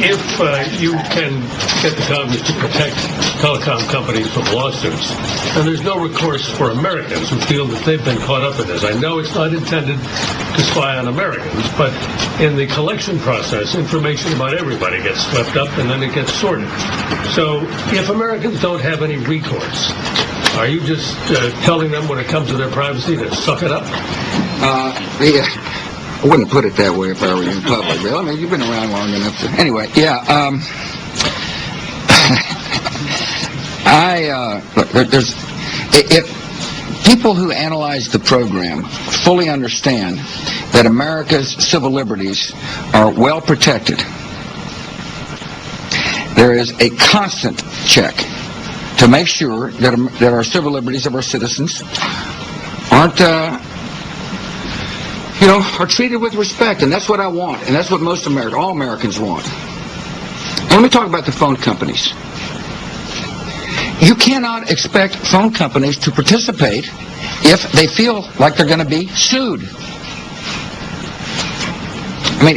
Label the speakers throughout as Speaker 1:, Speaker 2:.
Speaker 1: if you can get the Congress to protect telecom companies from lawsuits, and there's no recourse for Americans who feel that they've been caught up in this. I know it's not intended to spy on Americans, but in the collection process, information about everybody gets swept up and then it gets sorted. So if Americans don't have any recourse, are you just telling them when it comes to their privacy to suck it up?
Speaker 2: I wouldn't put it that way if I were in public, Bill. I mean, you've been around long enough to... Anyway, yeah. If people who analyze the program fully understand that America's civil liberties are well protected, there is a constant check to make sure that our civil liberties of our citizens aren't, are treated with respect. And that's what I want. And that's what all Americans want. And let me talk about the phone companies. You cannot expect phone companies to participate if they feel like they're going to be sued. I mean,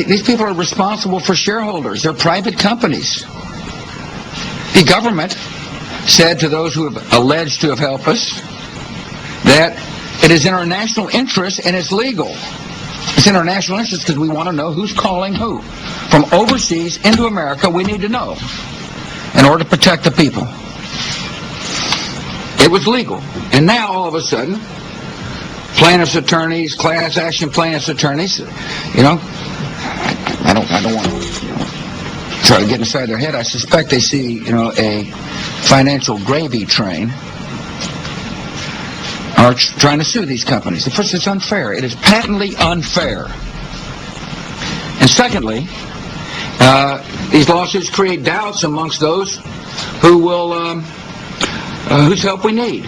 Speaker 2: these people are responsible for shareholders. They're private companies. The government said to those who have alleged to have helped us that it is in our national interest and it's legal. It's in our national interest because we want to know who's calling who. From overseas into America, we need to know in order to protect the people. It was legal. And now, all of a sudden, plaintiffs' attorneys, class action plaintiffs' attorneys, I don't want to try to get inside their head. I suspect they see, a financial gravy train are trying to sue these companies. First, it's unfair. It is patently unfair. And secondly, these lawsuits create doubts amongst those who will, whose help we need.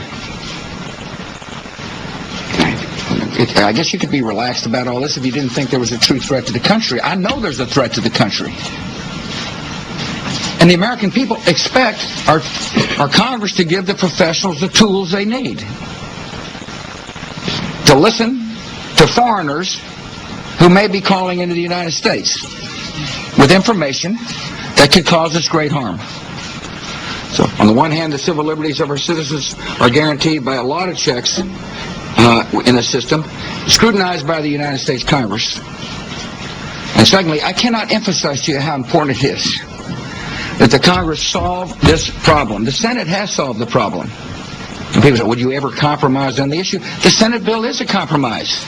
Speaker 2: I guess you could be relaxed about all this if you didn't think there was a true threat to the country. I know there's a threat to the country. And the American people expect our Congress to give the professionals the tools they need to listen to foreigners who may be calling into the United States with information that could cause us great harm. So, on the one hand, the civil liberties of our citizens are guaranteed by a lot of checks in the system, scrutinized by the United States Congress. And secondly, I cannot emphasize to you how important it is that the Congress solve this problem. The Senate has solved the problem. And people say, would you ever compromise on the issue? The Senate bill is a compromise.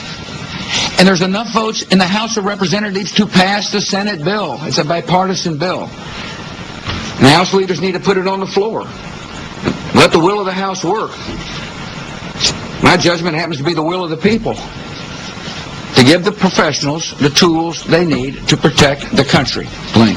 Speaker 2: And there's enough votes in the House of Representatives to pass the Senate bill. It's a bipartisan bill. And the House leaders need to put it on the floor. Let the will of the House work. My judgment happens to be the will of the people. To give the professionals the tools they need to protect the country. Blaine.